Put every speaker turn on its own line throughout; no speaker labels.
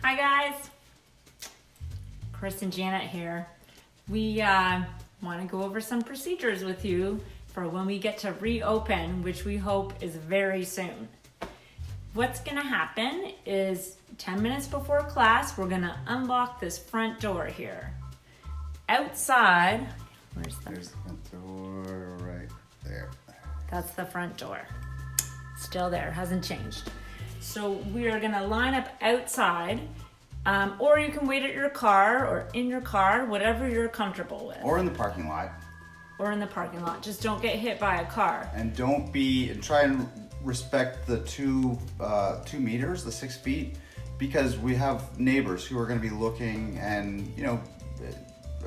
Hi guys, Chris and Janet here. We want to go over some procedures with you for when we get to reopen, which we hope is very soon. What's going to happen is 10 minutes before class, we're going to unlock this front door here. Outside,
There's the front door right there.
That's the front door. Still there, hasn't changed. So we are gonna line up outside, or you can wait at your car or in your car, whatever you're comfortable with.
Or in the parking lot.
Or in the parking lot, just don't get hit by a car.
And try and respect the 2 meters, the 6 feet, because we have neighbors who are gonna be looking and,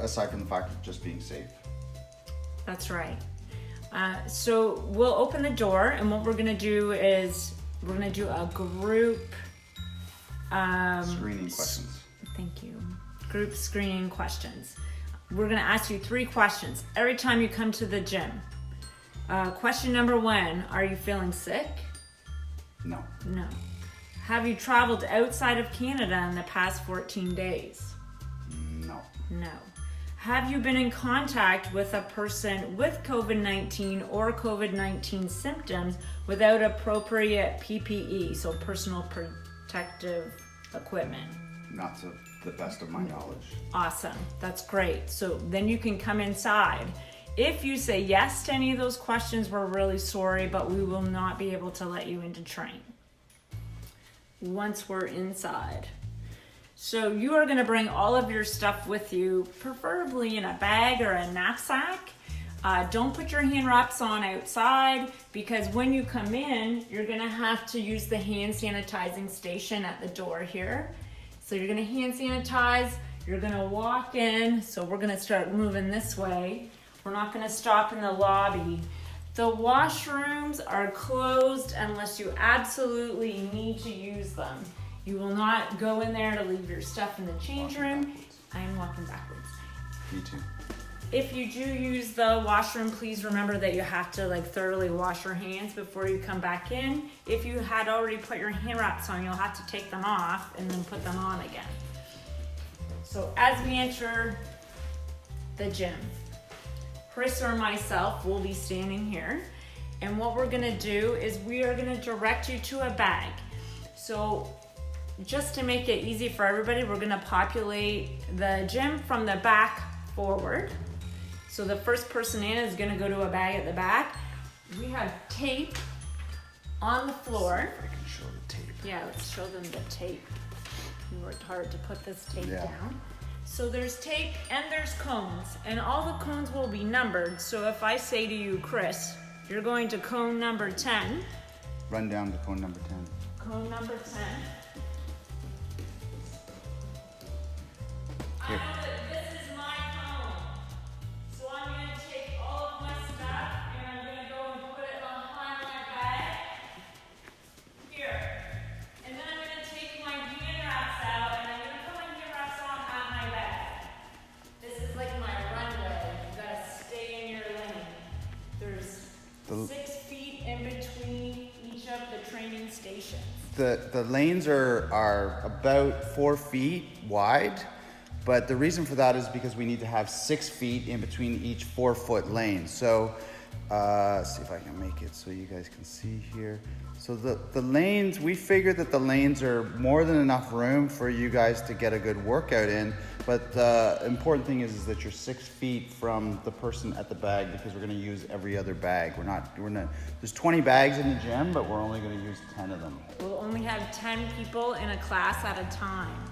aside from the fact of just being safe.
That's right. So we'll open the door, and what we're gonna do is we're gonna do a group
Screening questions.
Thank you. Group screening questions. We're gonna ask you 3 questions every time you come to the gym. Question number 1, are you feeling sick?
No.
No. Have you traveled outside of Canada in the past 14 days?
No.
No. Have you been in contact with a person with COVID-19 or COVID-19 symptoms without appropriate PPE, so personal protective equipment?
Not to the best of my knowledge.
Awesome, that's great. So then you can come inside. If you say yes to any of those questions, we're really sorry, but we will not be able to let you into train once we're inside. So you are gonna bring all of your stuff with you, preferably in a bag or a knapsack. Don't put your hand wraps on outside, because when you come in, you're gonna have to use the hand sanitizing station at the door here. So you're gonna hand sanitize, you're gonna walk in, so we're gonna start moving this way. We're not gonna stop in the lobby. The washrooms are closed unless you absolutely need to use them. You will not go in there to leave your stuff in the change room. I am walking backwards.
Me too.
If you do use the washroom, please remember that you have to thoroughly wash your hands before you come back in. If you had already put your hand wraps on, you'll have to take them off and then put them on again. So as we enter the gym, Chris or myself will be standing here. And what we're gonna do is we are gonna direct you to a bag. So just to make it easy for everybody, we're gonna populate the gym from the back forward. So the first person in is gonna go to a bag at the back. We have tape on the floor.
See if I can show the tape.
Yeah, let's show them the tape. We worked hard to put this tape
Yeah.
down. So there's tape and there's cones, and all the cones will be numbered. So if I say to you, Chris, you're going to cone number 10.
Run down to cone number 10.
Cone number 10. I
Here.
know that this is my cone. So I'm going to take all of my stuff and I'm going to go and put it behind my bag. Here. And then I'm going to take my hand wraps out and I'm going to put my hand wraps on at my bag. This is like my runway. You've got to stay in your lane. There's 6 feet in between each of the training stations.
The lanes are about 4 feet wide, but the reason for that is because we need to have 6 feet in between each 4-foot lane. So, see if I can make it so you guys can see here. So the lanes, we figured that the lanes are more than enough room for you guys to get a good workout in. But the important thing is that you're 6 feet from the person at the bag, because we're gonna use every other bag. We're not, there's 20 bags in the gym, but we're only gonna use 10 of them.
We'll only have 10 people in a class at a time.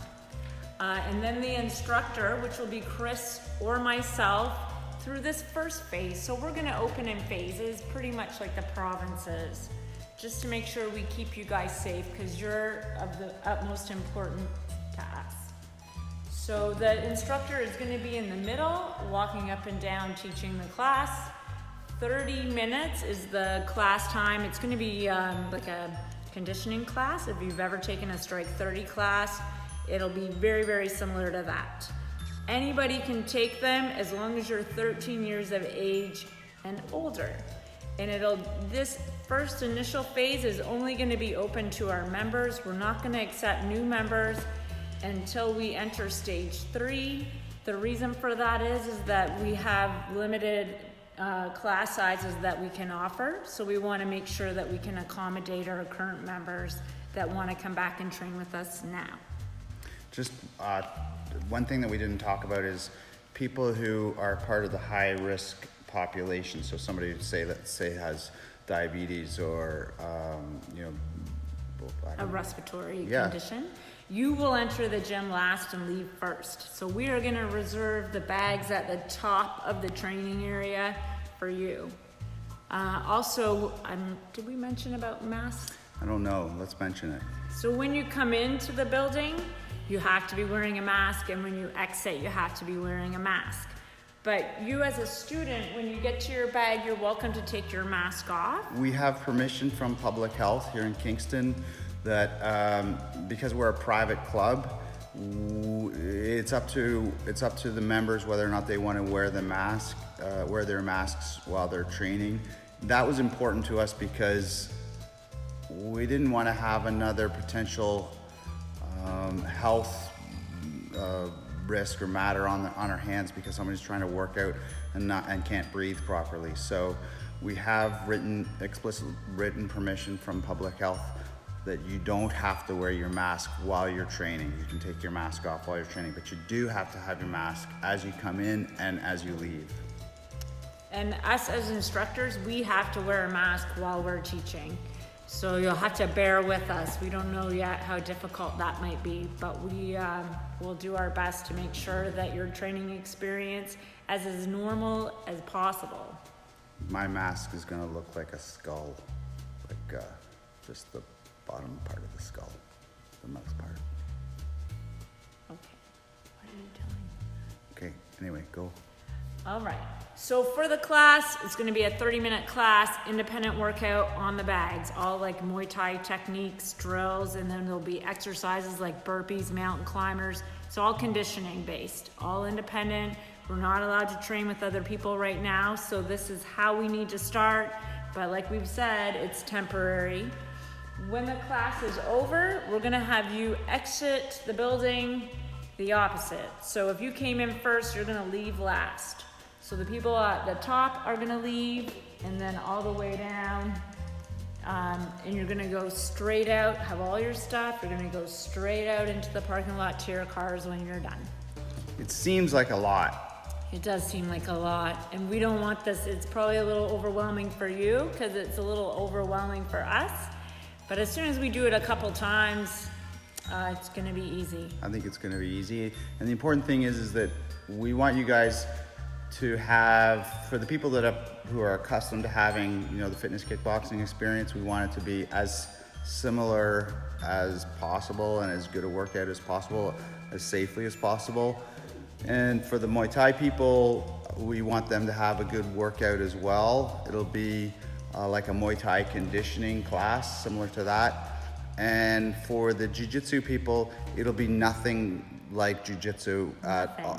And then the instructor, which will be Chris or myself, through this first phase. So we're gonna open in phases, pretty much like the provinces, just to make sure we keep you guys safe, because you're of the utmost importance to us. So the instructor is gonna be in the middle, walking up and down, teaching the class. 30 minutes is the class time. It's gonna be like a conditioning class. If you've ever taken a Strike 30 class, it'll be very, very similar to that. Anybody can take them as long as you're 13 years of age and older. And this first initial phase is only gonna be open to our members. We're not gonna accept new members. until we enter stage 3. The reason for that is that we have limited class sizes that we can offer. So we want to make sure that we can accommodate our current members that want to come back and train with us now.
Just one thing that we didn't talk about is people who are part of the high risk population. So somebody say has diabetes or
A respiratory
Yeah.
condition. You will enter the gym last and leave first. So we are going to reserve the bags at the top of the training area for you. Also, did we mention about masks?
I don't know, let's mention it.
So when you come into the building, you have to be wearing a mask, and when you exit, you have to be wearing a mask. But you as a student, when you get to your bag, you're welcome to take your mask off.
We have permission from Public Health here in Kingston that because we're a private club, it's up to the members whether or not they want to wear their masks while they're training. That was important to us because we didn't want to have another potential health risk or matter on our hands because somebody's trying to work out and can't breathe properly. So we have explicit written permission from Public Health that you don't have to wear your mask while you're training. You can take your mask off while you're training, but you do have to have your mask as you come in and as you leave.
And us as instructors, we have to wear a mask while we're teaching. So you'll have to bear with us. We don't know yet how difficult that might be, but we will do our best to make sure that your training experience as normal as possible.
My mask is gonna look like a skull, like just the bottom part of the skull, the mouth part.
Okay, what are you telling me?
Okay, anyway, go.
All right, so for the class, it's gonna be a 30-minute class, independent workout on the bags, all like Muay Thai techniques, drills, and then there'll be exercises like burpees, mountain climbers. It's all conditioning based, all independent. We're not allowed to train with other people right now, so this is how we need to start. But like we've said, it's temporary. When the class is over, we're gonna have you exit the building the opposite. So if you came in first, you're gonna leave last. So the people at the top are gonna leave, and then all the way down, and you're gonna go straight out, have all your stuff, you're gonna go straight out into the parking lot to your cars when you're done.
It seems like a lot.
It does seem like a lot, and we don't want this. It's probably a little overwhelming for you because it's a little overwhelming for us. But as soon as we do it a couple times, it's gonna be easy.
I think it's gonna be easy. And the important thing is that we want you guys to have, for the people who are accustomed to having, the fitness kickboxing experience, we want it to be as similar as possible and as good a workout as possible, as safely as possible. And for the Muay Thai people, we want them to have a good workout as well. It'll be like a Muay Thai conditioning class, similar to that. And for the Jiu-Jitsu people, it'll be nothing like Jiu-Jitsu,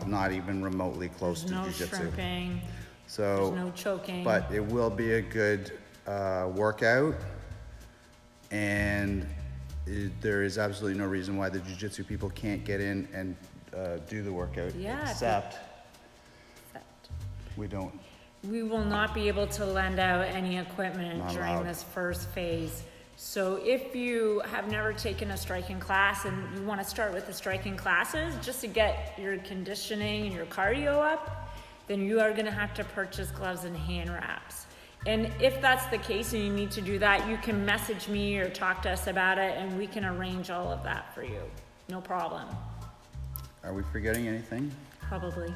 not even remotely close to Jiu-Jitsu.
No shrimping,
so,
there's no choking.
But it will be a good workout, and there is absolutely no reason why the Jiu-Jitsu people can't get in and do the workout, except we don't.
We will not be able to lend out any equipment
Not
during
allowed.
this first phase. So if you have never taken a striking class and you want to start with the striking classes just to get your conditioning and your cardio up, then you are going to have to purchase gloves and hand wraps. And if that's the case and you need to do that, you can message me or talk to us about it and we can arrange all of that for you. No problem.
Are we forgetting anything?
Probably.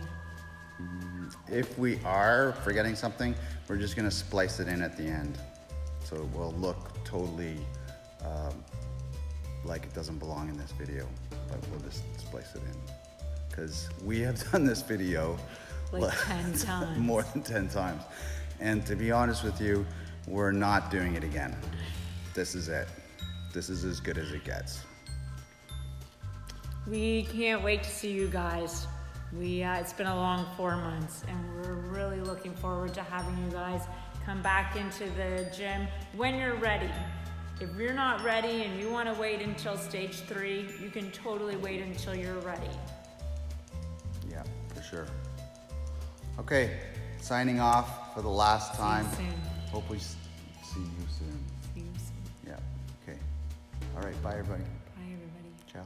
If we are forgetting something, we're just gonna splice it in at the end. So it will look totally like it doesn't belong in this video, but we'll just splice it in. Because we have done this video
Like 10 times.
more than 10 times. And to be honest with you, we're not doing it again. This is it. This is as good as it gets.
We can't wait to see you guys. It's been a long 4 months and we're really looking forward to having you guys come back into the gym when you're ready. If you're not ready and you want to wait until stage 3, you can totally wait until you're ready.
Yeah, for sure. Okay, signing off for the last time.
See you soon.
Hope we see you soon.
See you soon.
Yeah, okay. All right, bye everybody.
Bye, everybody.
Ciao.